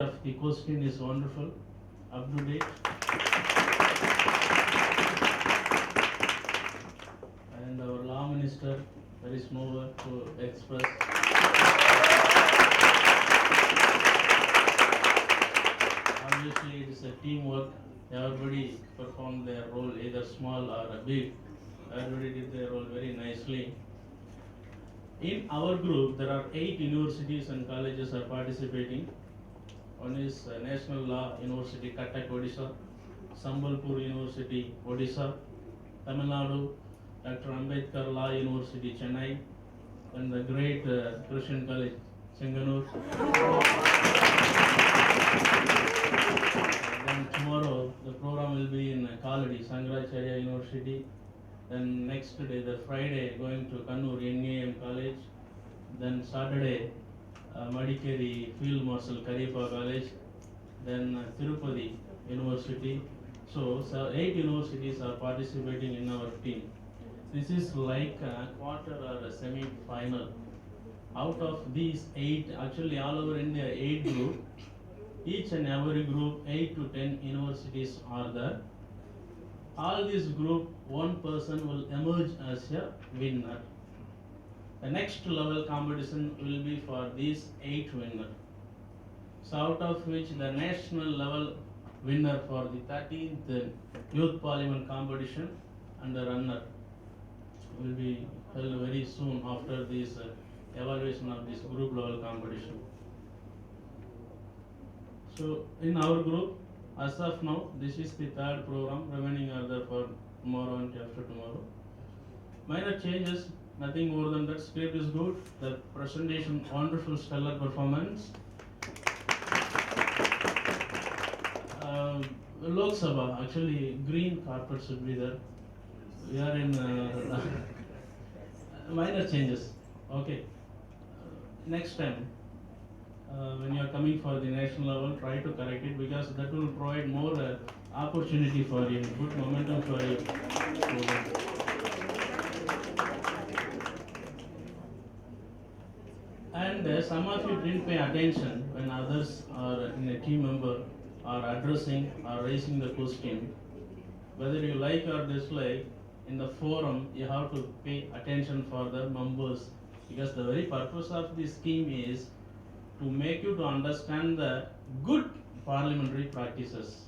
of the question is wonderful, up to date, and our law minister, there is no word to express. Obviously, it is a teamwork. Everybody performed their role, either small or a big. Everybody did their role very nicely. In our group, there are 8 universities and colleges are participating. One is National Law University, Cuttack, Odisha, Sambalpur University, Odisha, Tamil Nadu, Dr. Ambedkar Law University, Chennai, and the great Christian College, Chengannur. Then tomorrow, the program will be in Kaladi, Sangracharya University. Then next day, the Friday, going to Kannur, NAM College. Then Saturday, Madikeri Field Marshal Kariappa College, then Tirupati University. So 8 universities are participating in our team. This is like a quarter or a semi-final. Out of these 8, actually all over India 8 group, each and every group 8 to 10 universities are there. All this group, one person will emerge as a winner. The next level competition will be for these 8 winners. So out of which the national level winner for the 13th Youth Parliament competition and the runner will be held very soon after this evaluation of this group level competition. So in our group, as of now, this is the 3rd program, remaining are there for tomorrow and after tomorrow. Minor changes, nothing more than that. Script is good. The presentation, wonderful, stellar performance. Lok Sabha, actually, green carpet should be there. We are in minor changes. Okay. Next time, when you are coming for the national level, try to correct it because that will provide more opportunity for you, good momentum for you. And some of you didn't pay attention when others are in a team member are addressing or raising the question. Whether you like or dislike, in the forum you have to pay attention for the members because the very purpose of this scheme is to make you to understand the good parliamentary practices.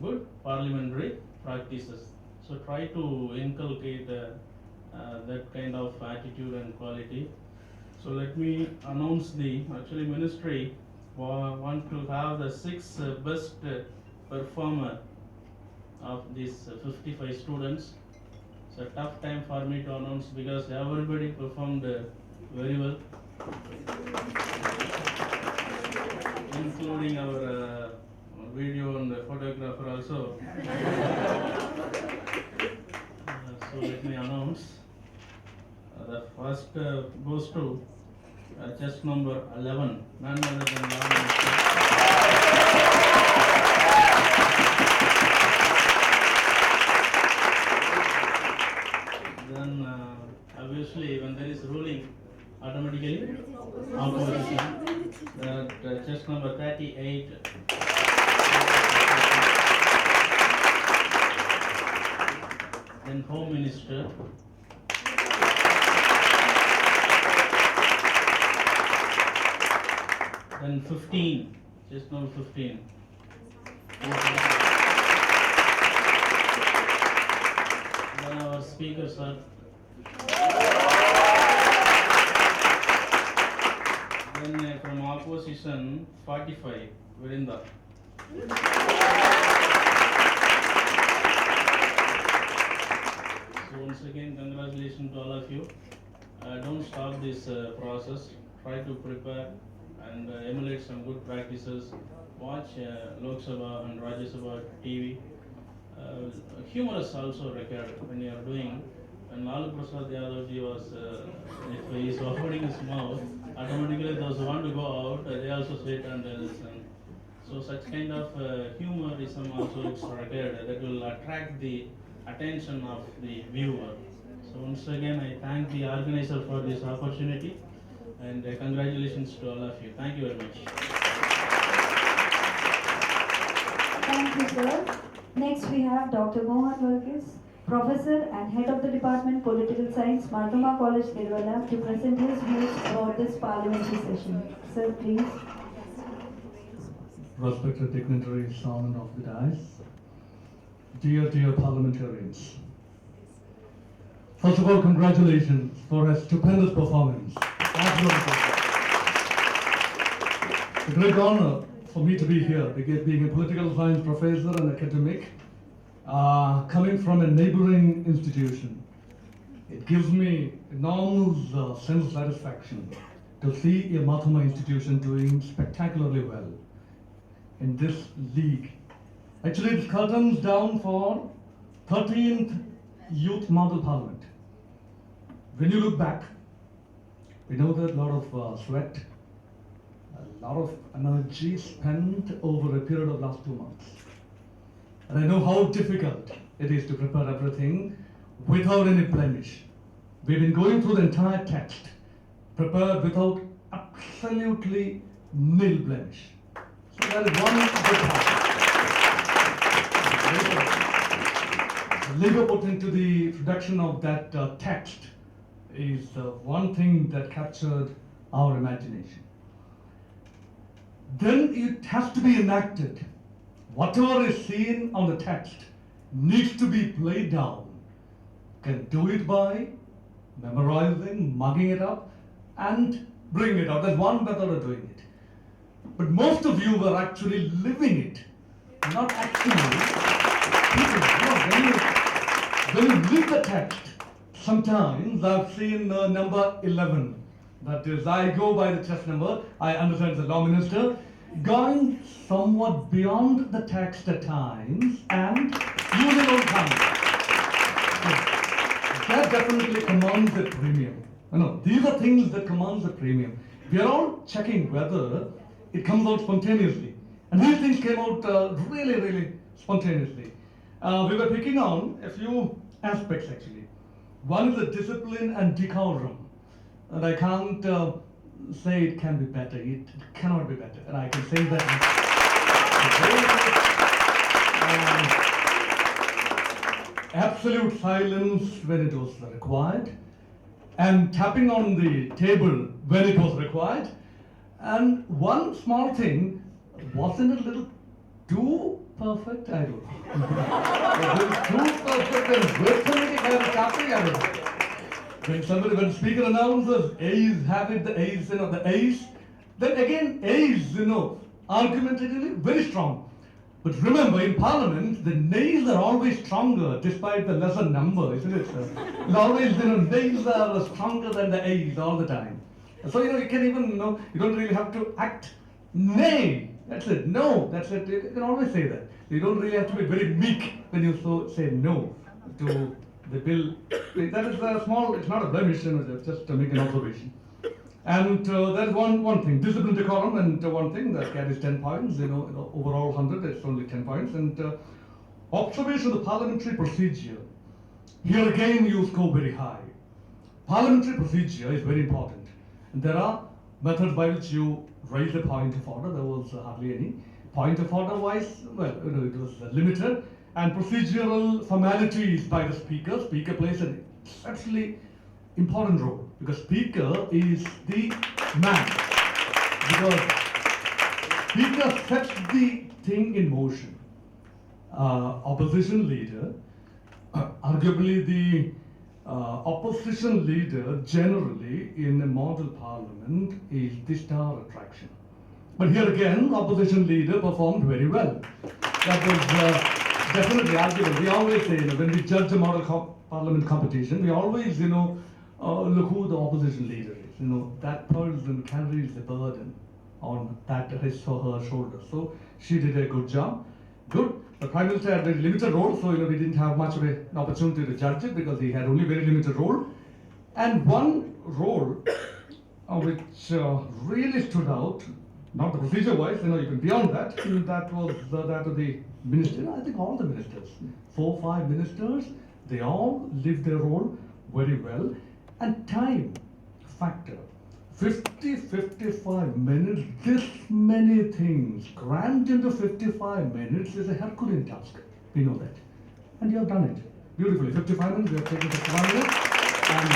Good parliamentary practices. So try to inculcate that kind of attitude and quality. So let me announce the actually ministry want to have the 6 best performer of these 55 students. It's a tough time for me to announce because everybody performed very well, including our video and photographer also. So let me announce. The first goes to chest number 11, none other than Law Minister. Then obviously when there is ruling, automatically opposition. That chest number 38. Then Home Minister. Then 15, just number 15. Then our speaker, sir. Then from opposition, 45, Virinda. So once again, congratulations to all of you. Don't stop this process. Try to prepare and emulate some good practices. Watch Lok Sabha and Rajya Sabha TV. Humor is also required when you are doing. When Lalu Prasad Yadavji was, if he is opening his mouth, automatically those who want to go out, they also sit and listen. So such kind of humorism also is required that will attract the attention of the viewer. So once again, I thank the organizer for this opportunity and congratulations to all of you. Thank you very much. Thank you, sir. Next, we have Dr. Mohan Varghese, Professor and Head of the Department Political Science, Marthoma College, Tiruvalla, to present his views about this parliamentary session. Sir, please. Respected dignitaries on of the dais, dear parliamentarians. First of all, congratulations for a stupendous performance. It's a great honor for me to be here, being a political science professor and academic, coming from a neighboring institution. It gives me enormous sense of satisfaction to see a Marthoma institution doing spectacularly well in this league. Actually, it's curtains down for 13th Youth Model Parliament. When you look back, we know that a lot of sweat, a lot of energy spent over a period of last 2 months. And I know how difficult it is to prepare everything without any blemish. We've been going through the entire text, prepared without absolutely nil blemish. So that is one good part. The labor put into the production of that text is one thing that captured our imagination. Then it has to be enacted. Whatever is seen on the text needs to be played down. Can do it by memorizing, mugging it up, and bring it out. That's one method of doing it. But most of you were actually living it, not actually. When you read the text, sometimes I've seen number 11. That is, I go by the chess number. I understand it's a law minister, going somewhat beyond the text at times and using own comments. That definitely commands a premium. No, these are things that commands a premium. We are all checking whether it comes out spontaneously. And these things came out really spontaneously. We were picking on a few aspects actually. One is the discipline and decorum. And I can't say it can be better. It cannot be better. And I can say that. Absolute silence when it was required. And tapping on the table when it was required. And one small thing, wasn't a little too perfect? I don't know. It was too perfect and rhythmic and tapping, I don't know. When speaker announces A's have it, the A's, the A's, then again A's, argumentatively very strong. But remember, in Parliament, the nays are always stronger despite the lesser number, isn't it, sir? It's always, nays are stronger than the A's all the time. So, you can even, you don't really have to act nay. That's it. No, that's it. You can always say that. You don't really have to be very meek when you say no to the bill. That is small, it's not a blemish, just to make an observation. And that is one thing. Discipline, decorum, and one thing that carries 10 points. Overall 100, it's only 10 points. And observation of the parliamentary procedure. Here again, you score very high. Parliamentary procedure is very important. And there are methods by which you raise a point of order. There was hardly any. Point of order wise, well, it was limited. And procedural formalities by the speaker. Speaker plays an exceptionally important role because speaker is the man. Because speaker sets the thing in motion. Opposition leader, arguably the opposition leader generally in a model parliament is the star attraction. But here again, opposition leader performed very well. That was definitely arguable. We always say, when we judge a model parliament competition, we always, look who the opposition leader is. That person carries the burden on his or her shoulders. So she did a good job. Good. The Prime Minister had a very limited role, so we didn't have much of an opportunity to judge it because he had only very limited role. And one role which really stood out, not the procedure-wise, even beyond that, that was that of the minister. I think all the ministers, 4 or 5 ministers, they all lived their role very well. And time factor. 55 minutes, this many things crammed into 55 minutes is a Herculean task. We know that. And you have done it beautifully. 55 minutes, we have taken just 1 minute and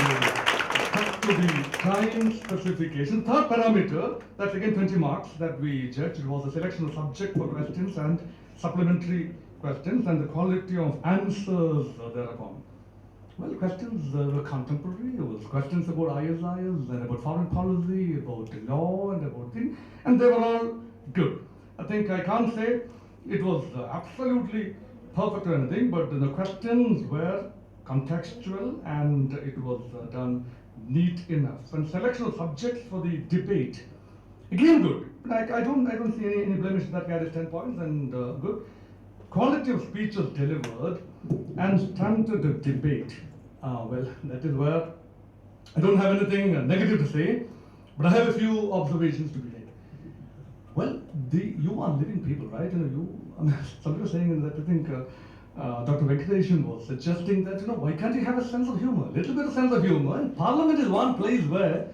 stuck to the time specification. Third parameter, that's again 20 marks that we judged. It was a selection of subject for questions and supplementary questions and the quality of answers thereupon. Well, questions were contemporary. It was questions about ISIS and about foreign policy, about law and about things, and they were all good. I think I can't say it was absolutely perfect or anything, but the questions were contextual and it was done neat enough. And selection of subjects for the debate, again good. I don't see any blemish that carries 10 points and good. Quality of speeches delivered and standard of debate. Well, that is where I don't have anything negative to say, but I have a few observations to be made. Well, you are living people, right? Somebody was saying that I think Dr. Venkatesan was suggesting that, why can't you have a sense of humor? A little bit of sense of humor. And Parliament is one place where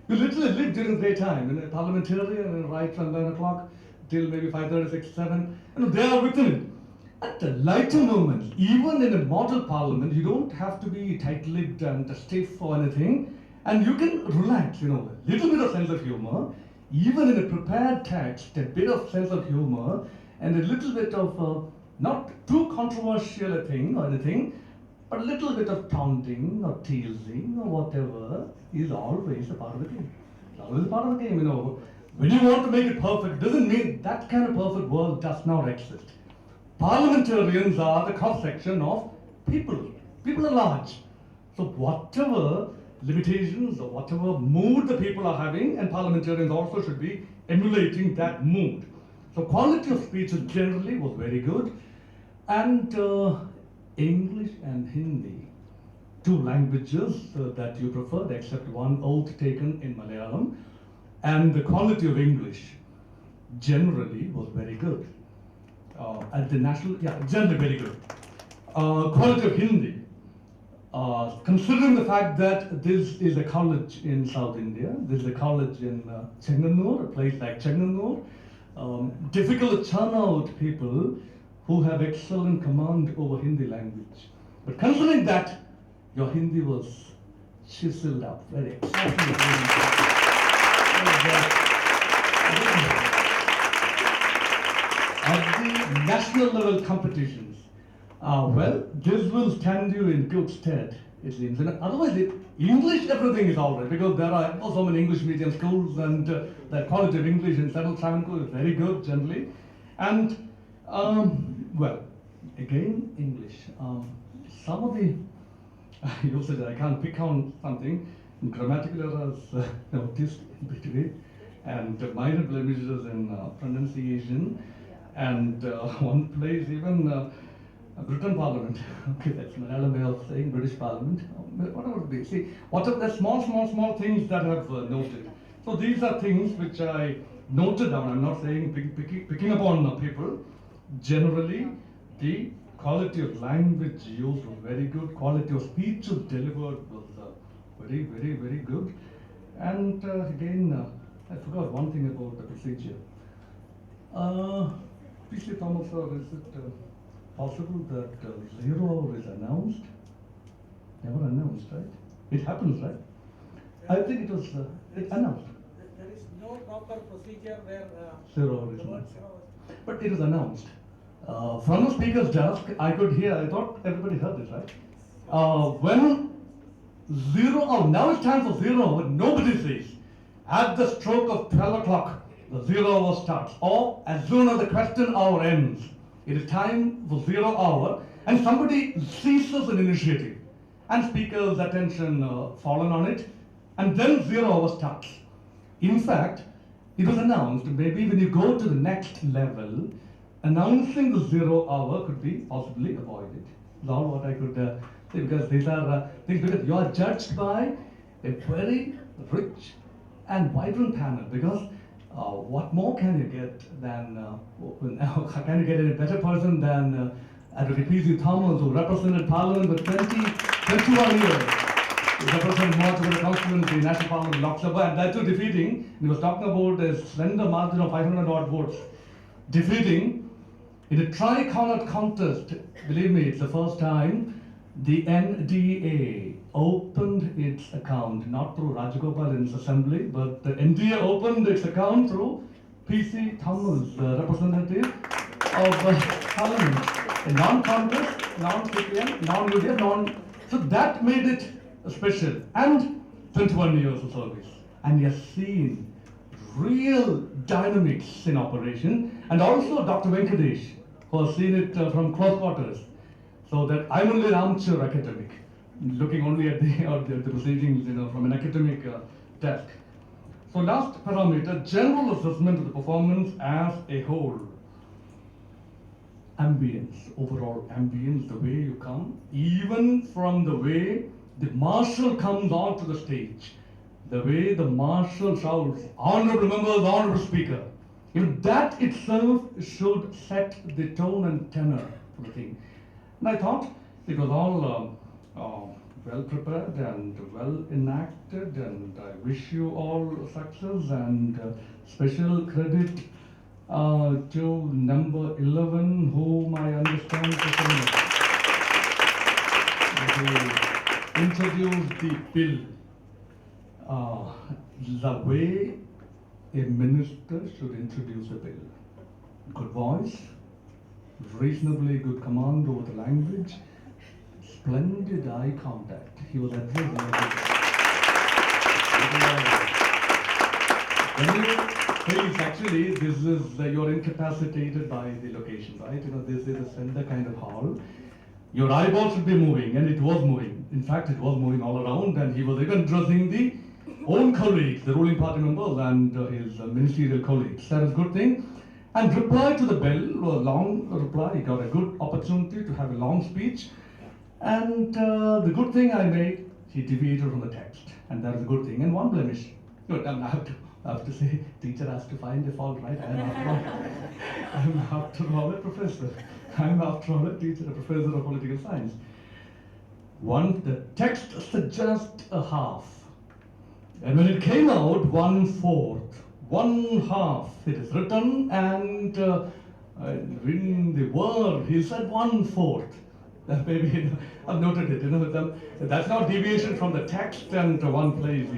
you literally live during the daytime. A parliamentarian, right from 9 o'clock till maybe 5:30, 6, 7, they are within it. At the lighter moments, even in a model parliament, you don't have to be tight-lipped and stiff or anything, and you can relax, a little bit of sense of humor, even in a prepared text, a bit of sense of humor, and a little bit of, not too controversial a thing or anything, but a little bit of taunting or teasing or whatever is always a part of the game. It's always a part of the game, When you want to make it perfect, doesn't mean that kind of perfect world does not exist. Parliamentarians are the cross-section of people. People are large. So whatever limitations or whatever mood the people are having, and parliamentarians also should be emulating that mood. So quality of speeches generally was very good. And English and Hindi, two languages that you preferred, except one oath taken in Malayalam. And the quality of English generally was very good. At the national, generally very good. Quality of Hindi, considering the fact that this is a college in South India, this is a college in Chengannur, a place like Chengannur, difficult to churn out people who have excellent command over Hindi language. But considering that, your Hindi was chiseled up very exactly. At the national level competitions, well, this will stand you in good stead, it seems. And otherwise, English, everything is all right, because there are so many English medium schools, and the quality of English in Central Travancore is very good generally. And, well, again, English. Some of the usage, I can't pick on something, grammatical errors noticed in between, and minor blemishes in pronunciation. And one place, even Britain Parliament, okay, that's Malayalam way of saying British Parliament, whatever it be. See, whatever the small things that I have noted. So these are things which I noted down. I'm not saying picking upon people. Generally, the quality of language used was very good. Quality of speeches delivered was very, very, very good. And again, I forgot one thing about the procedure. PC Thomas, sir, is it possible that 0 hour is announced? Never announced, right? It happens, right? I think it was announced. There is no proper procedure where 0 hour is the word announced. 0 is. But it was announced. From the speaker's desk, I could hear, I thought everybody heard this, right? When 0 hour, now it's time for 0 hour, nobody says. At the stroke of 12 o'clock, the 0 hour starts, or as soon as the question hour ends, it is time for 0 hour, and somebody seizes an initiative, and speaker's attention fallen on it, and then 0 hour starts. In fact, it was announced, maybe when you go to the next level, announcing the 0 hour could be possibly avoided. That's all what I could say, because these are things, because you are judged by a very rich and vibrant panel, because what more can you get than, can you get a better person than Advocate P.C. Thomas, who represented Parliament for 21 years? represented Moachapura constituency, National Parliament, Lok Sabha, and that too defeating. He was talking about a slender margin of 500 odd votes, defeating in a tri-cornered contest. Believe me, it's the first time the NDA opened its account, not through Rajagopalan's assembly, but the NDA opened its account through PC Thomas, the representative of Parliament. A non-contest, non-CPM, non-UDF, so that made it special. And 21 years of service. And you have seen real dynamics in operation. And also Dr. Venkatesh, who has seen it from close quarters. So that I'm only an armchair academic, looking only at the proceedings, from an academic desk. So last parameter, general assessment of the performance as a whole. Ambience, overall ambience, the way you come, even from the way the marshal comes onto the stage, the way the marshal shouts, honorable members, honorable speaker. Even that itself should set the tone and tenor for the thing. And I thought it was all well prepared and well enacted, and I wish you all success and special credit to number 11, whom I understand to introduce the bill. The way a minister should introduce a bill. Good voice, reasonably good command over the language, splendid eye contact. He was addressing when you face, actually, this is, you're incapacitated by the location, right? This is a center kind of hall. Your eyeball should be moving, and it was moving. In fact, it was moving all around, and he was even addressing the own colleagues, the ruling party members and his ministerial colleagues. That is a good thing. And reply to the bell, a long reply, he got a good opportunity to have a long speech. And the good thing I made, he deviated from the text. And that is a good thing. And one blemish. Good, I have to say, teacher has to find a fault, right? I'm after all a professor. I'm after all a teacher, a professor of political science. The text suggests a half. And when it came out, 1/4, 1/2, it is written, and in the word, he said 1/4. Maybe I've noted it. That's not deviation from the text and one place.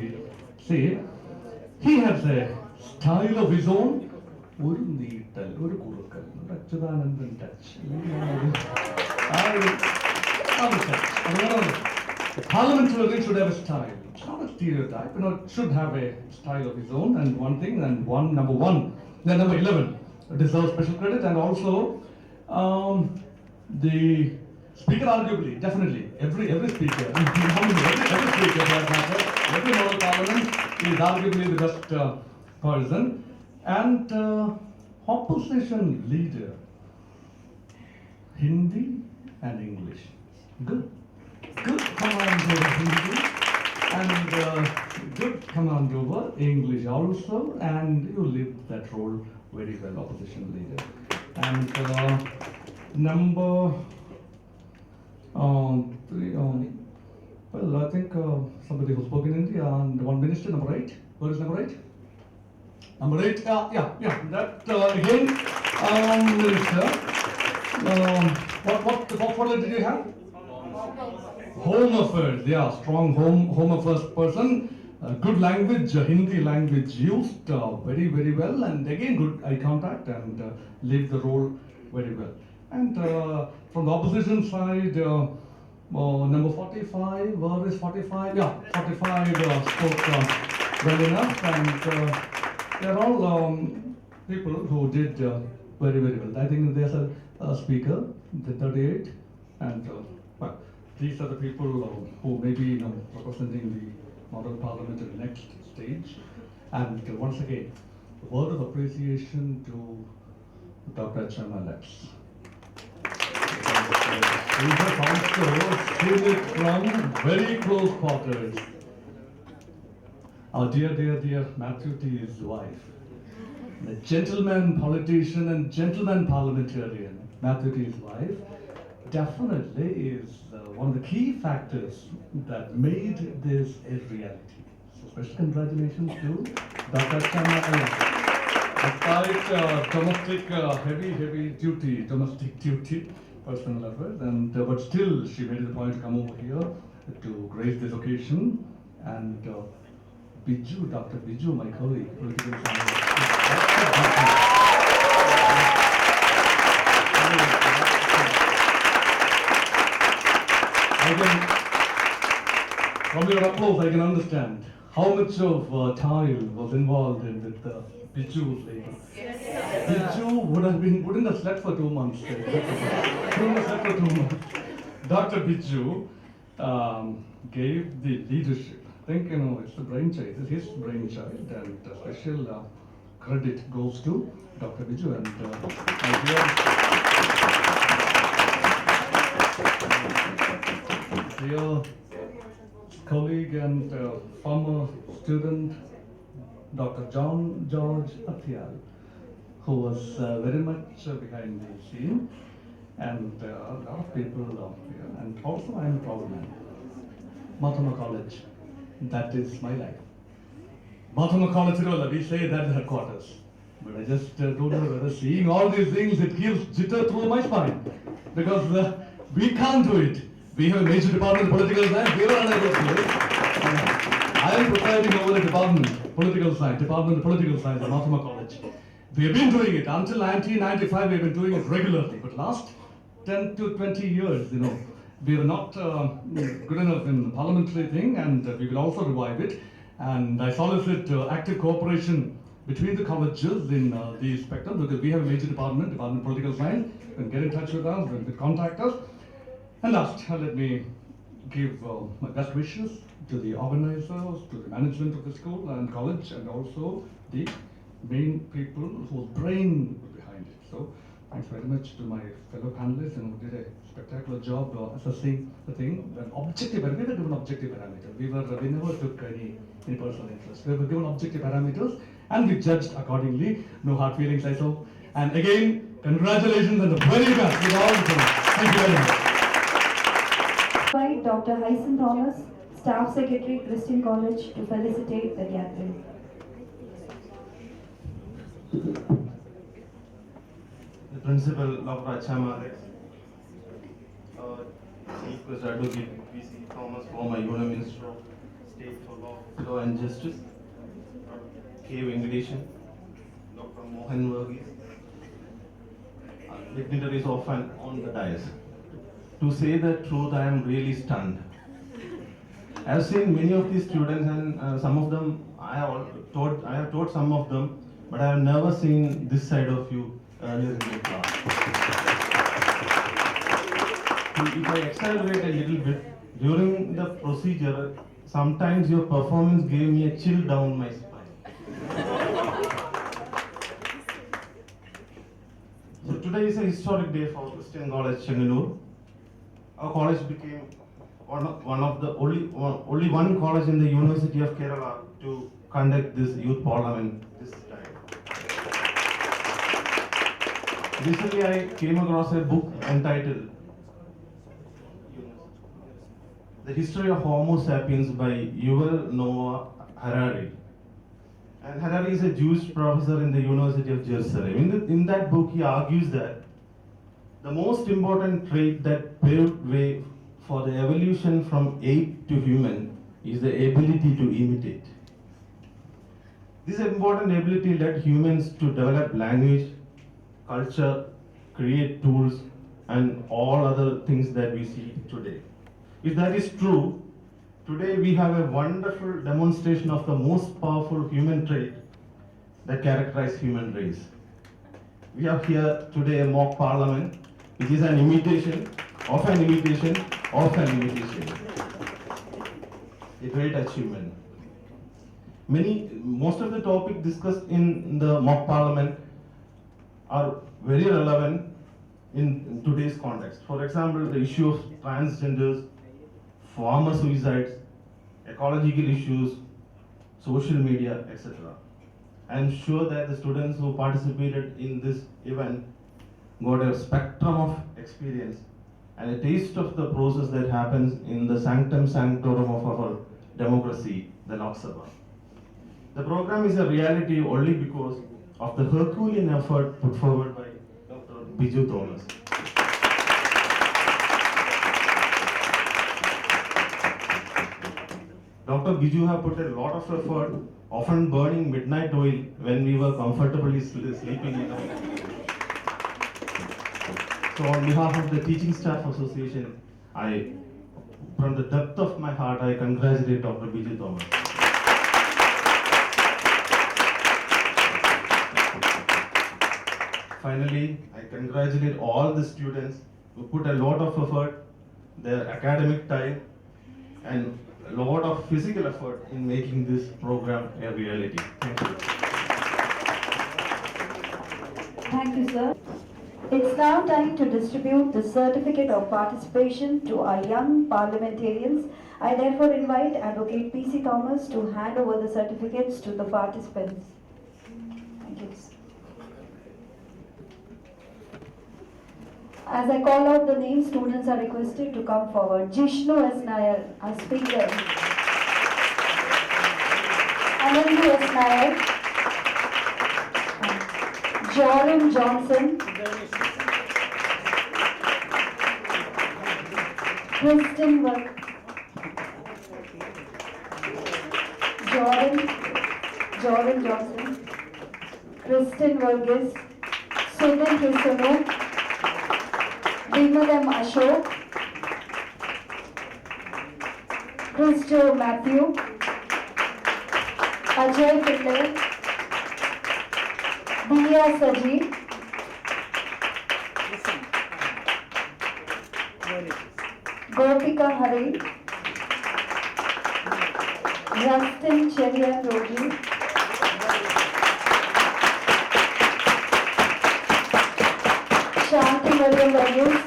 See, he has a style of his own. The parliamentarian should have a style. It's not a stereotype, it should have a style of his own, and one thing, and number 11 deserves special credit, and also the speaker, arguably, definitely, every speaker, every speaker for that matter, every member of parliament is arguably the best person, and opposition leader, Hindi and English, good command over Hindi, and good command over English also, and you lived that role very well, opposition leader. And number 3, well, I think somebody who spoke in India, and one minister, number 8. Where is number 8? Number 8, yeah, that again, minister. What letter did you have? Home affairs, yeah, strong home affairs person. Good language, Hindi language used very well, and again good eye contact, and lived the role very well. And from the opposition side, number 45, where is 45? Yeah, 45 spoke well enough, and they're all people who did very well. I think there's a speaker, the 38, and well, these are the people who may be representing the model parliament at the next stage. And once again, a word of appreciation to Dr. Chengannur. We have also seen it from very close quarters. Our dear Matthew T's wife, the gentleman politician and gentleman parliamentarian, Matthew T's wife, definitely is one of the key factors that made this a reality. So special congratulations to Dr. Chengannur. Despite heavy duty, domestic duty, personal effort, and but still she made it a point to come over here to grace this occasion. And Biju, Dr. Biju, my colleague, political science. From your applause, I can understand how much of toil was involved in with Biju's labor. Biju wouldn't have slept for 2 months. Wouldn't have slept for 2 months. Dr. Biju gave the leadership. I think it's the brainchild. It's his brainchild, and special credit goes to Dr. Biju and my dear colleague and former student, Dr. John George Athial, who was very much behind the scene, and a lot of people here. And also, I am a proud man. Mahatma College, that is my life. Mahatma College, we say that's headquarters. But I just don't know whether seeing all these things, it gives jitter through my spine. Because we can't do it. We have a major department, political science, we are unable to do it. I am presiding over the department, political science, Department of Political Science at Mahatma College. We have been doing it until 1995. We have been doing it regularly, but last 10 to 20 years, we were not good enough in the parliamentary thing, and we will also revive it. And I solicit active cooperation between the colleges in the spectrum, because we have a major department, Department of Political Science. You can get in touch with us, you can contact us. And last, let me give my best wishes to the organizers, to the management of the school and college, and also the main people whose brain was behind it. So, thanks very much to my fellow panelists who did a spectacular job assessing the thing. We were given objective parameters. We never took any personal interest. We were given objective parameters, and we judged accordingly. No hard feelings, I saw. And again, congratulations and the very best with all the things. Thank you very much. Invite Dr. Hyson Thomas, Staff Secretary, Christian College, to felicitate the gathering. The principal, Dr. Achama, Chief Justice Advocate P.C. Thomas, former Union Minister of State for Law and Justice, K. Venkateshan, Dr. Mohan Verghese, dignitaries often on the dais. To say the truth, I am really stunned. I have seen many of these students, and some of them I have taught some of them, but I have never seen this side of you earlier in the class. If I accelerate a little bit, during the procedure, sometimes your performance gave me a chill down my spine. So today is a historic day for Christian College Chengannur. Our college became one of the only one college in the University of Kerala to conduct this youth parliament this time. Recently, I came across a book entitled The History of Homo Sapiens by Yuval Noah Harari. And Harari is a Jewish professor in the University of Jerusalem. In that book, he argues that the most important trait that paved way for the evolution from ape to human is the ability to imitate. This important ability led humans to develop language, culture, create tools, and all other things that we see today. If that is true, today we have a wonderful demonstration of the most powerful human trait that characterizes human race. We have here today a mock parliament, which is an imitation of an imitation of an imitation. A great achievement. Most of the topics discussed in the mock parliament are very relevant in today's context. For example, the issue of transgenders, farmer suicides, ecological issues, social media, etc. I am sure that the students who participated in this event got a spectrum of experience and a taste of the process that happens in the sanctum sanctorum of our democracy, the Lok Sabha. The program is a reality only because of the Herculean effort put forward by Dr. Biju Thomas. Dr. Biju have put a lot of effort, often burning midnight oil when we were comfortably sleeping in our. So on behalf of the Teaching Staff Association, from the depth of my heart, I congratulate Dr. Biju Thomas. Finally, I congratulate all the students who put a lot of effort, their academic time, and a lot of physical effort in making this program a reality. Thank you. Thank you, sir. It's now time to distribute the certificate of participation to our young parliamentarians. I therefore invite Advocate P.C. Thomas to hand over the certificates to the participants. Thank you. As I call out the names, students are requested to come forward. Jishnu S. Nair, our speaker. Anandu S. Nair. Jordan Johnson. Kristen Jordan Johnson. Kristen Varghese. Sudhin Hisanu. Vimal M. Ashok, Christo Matthew, Ajay Pillai, Diya Saji, Gopika Hari, Justin Chengannur, Shanti William Varghese,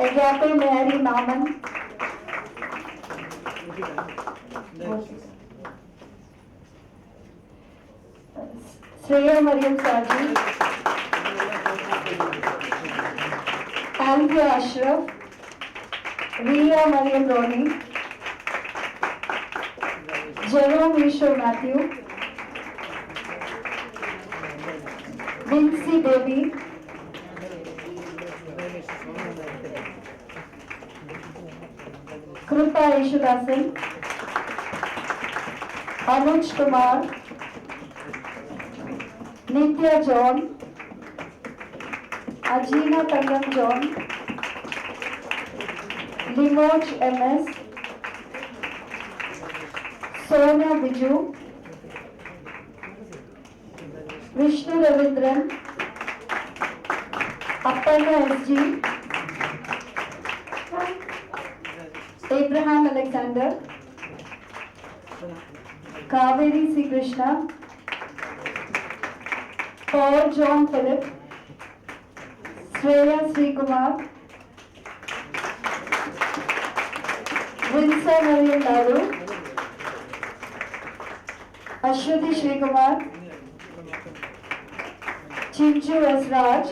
Agape Mary Naman, Shreya Mariam Saji, Althea Ashraf, Riya Mariam Roni, Jerome Ishwar Matthew, Vincy Devi, Krupa Ishudasan, Anuj Kumar, Nitya John, Ajina Tangam John, Limoj MS, Sonia Biju, Vishnu Ravindran, Apparna SG, Abraham Alexander, Kaveri C. Krishna, Paul John Philip, Shreya Sri Kumar, Vinsa Mariam Lalu, Ashwati Sri Kumar, Chinchu S. Raj,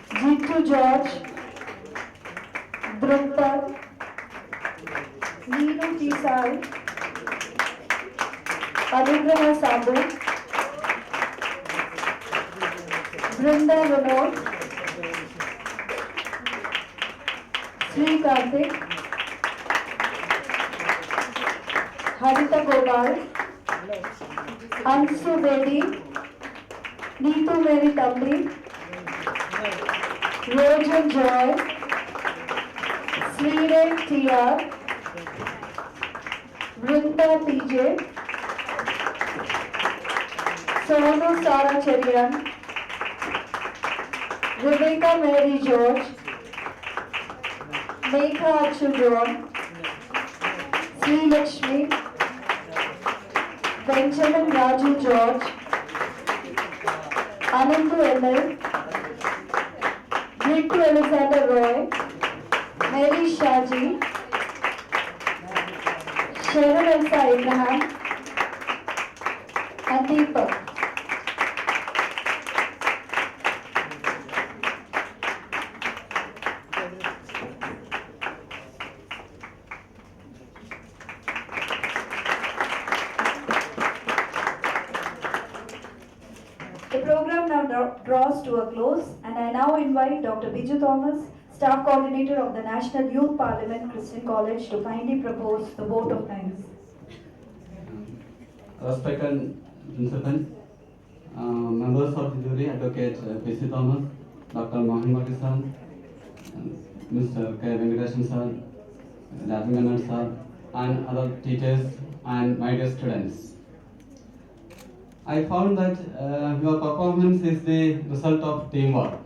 Jitu George, Drupad, Neenu T. Sai, Anugraha Sabhu, Brinda Vinod, Sri Karthik, Harita Gopal, Ansu Bedi, Neetu Mary Tambri, Rojan Joy, Sriren T.R., Vrinda P.J., Sonu Sara Cherian, Rebecca Mary George, Megha Achu John, Sri Lakshmi, Benjamin Raju George, Anandu M.L., Ritu Alexander Roy, Mary Shaji, Sharon Elsa Abraham, and Deepak. The program now draws to a close, and I now invite Dr. Biju Thomas, Staff Coordinator of the National Youth Parliament Christian College, to kindly propose the vote of thanks. Respected Principal, members of the jury, Advocate P.C. Thomas, Dr. Mohan Bhatt, Mr. K. Venkatesan sir, Chengannur sir, and other teachers and my dear students. I found that your performance is the result of teamwork.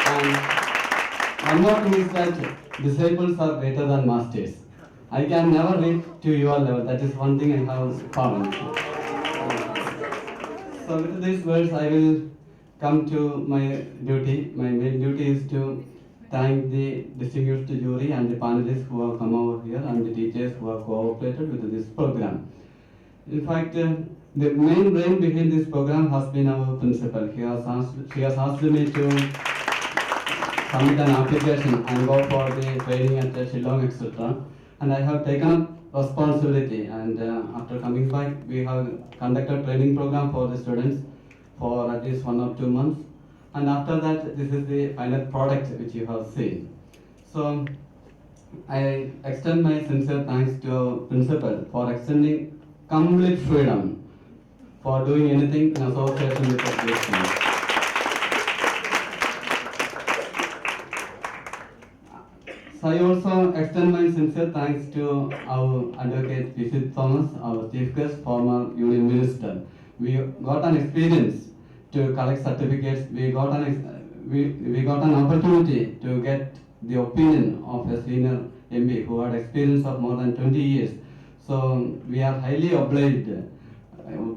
And one more thing is that disciples are greater than masters. I can never reach to your level. That is one thing I have found. So with these words, I will come to my duty. My main duty is to thank the distinguished jury and the panelists who have come over here and the teachers who have cooperated with this program. In fact, the main brain behind this program has been our principal. She has asked me to submit an application and go for the training at Shillong, etc. And I have taken up responsibility. And after coming back, we have conducted training program for the students for at least 1 or 2 months. And after that, this is the final product which you have seen. So I extend my sincere thanks to our principal for extending complete freedom for doing anything in association with the students. So I also extend my sincere thanks to our Advocate P.C. Thomas, our Chief Guest, former Union Minister. We got an experience to collect certificates. We got an opportunity to get the opinion of a senior MP who had experience of more than 20 years. So we are highly obliged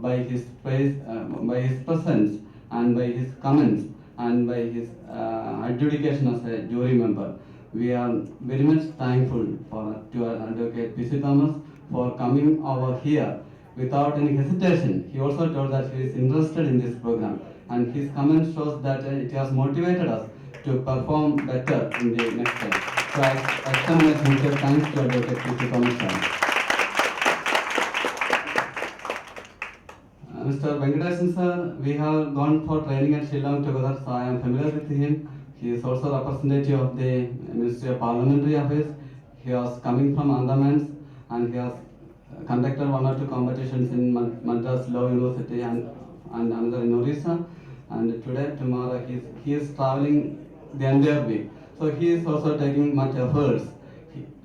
by his praise, by his presence, and by his comments, and by his adjudication as a jury member. We are very much thankful to our Advocate P.C. Thomas for coming over here without any hesitation. He also told that he is interested in this program, and his comment shows that it has motivated us to perform better in the next time. So I extend my sincere thanks to Advocate P.C. Thomas sir. Mr. Venkatesan sir, we have gone for training at Shillong together, so I am familiar with him. He is also representative of the Ministry of Parliamentary Affairs. He was coming from Andamans, and he has conducted 1 or 2 competitions in Madras Law University and another in Orissa. And today, tomorrow, he is traveling the entire week. So he is also taking much efforts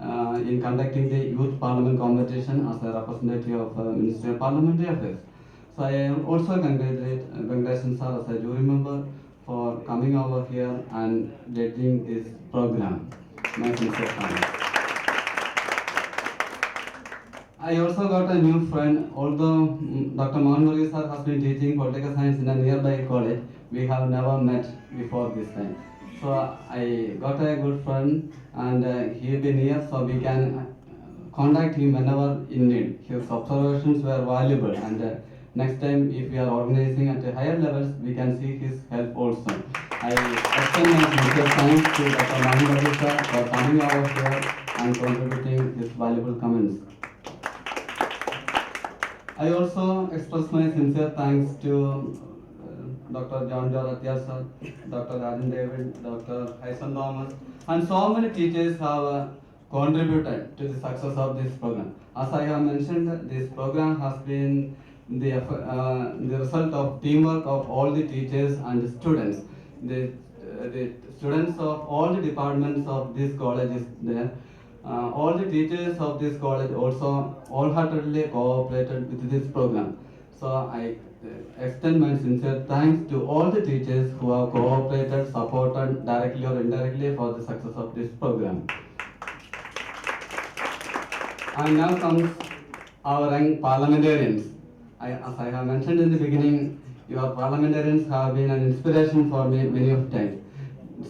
in conducting the Youth Parliament competition as a representative of Ministry of Parliamentary Affairs. So I also congratulate Venkatesan sir as a jury member for coming over here and judging this program. My sincere thanks. I also got a new friend. Although Dr. Mohan sir has been teaching political science in a nearby college, we have never met before this time. So I got a good friend, and he will be near, so we can contact him whenever in need. His observations were valuable, and next time if we are organizing at a higher levels, we can see his help also. I extend my sincere thanks to Dr. Mohan sir for coming over here and contributing his valuable comments. I also express my sincere thanks to Dr. John Jorathia sir, Dr. Rajan David, Dr. Hyson Thomas, and so many teachers have contributed to the success of this program. As I have mentioned, this program has been the result of teamwork of all the teachers and students. The students of all the departments of this college is there. All the teachers of this college also wholeheartedly cooperated with this program. So I extend my sincere thanks to all the teachers who have cooperated, supported directly or indirectly for the success of this program. And now comes our young parliamentarians. As I have mentioned in the beginning, your parliamentarians have been an inspiration for me many of times.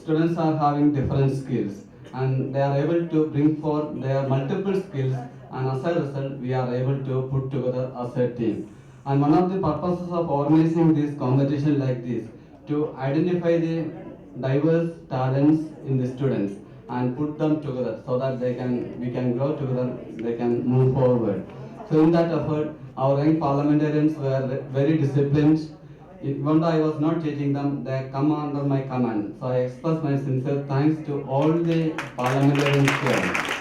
Students are having different skills, and they are able to bring forth their multiple skills, and as a result, we are able to put together as a team. And one of the purposes of organizing this competition like this, to identify the diverse talents in the students and put them together so that we can grow together, they can move forward. So in that effort, our young parliamentarians were very disciplined. Even though I was not teaching them, they come under my command. So I express my sincere thanks to all the parliamentarians here.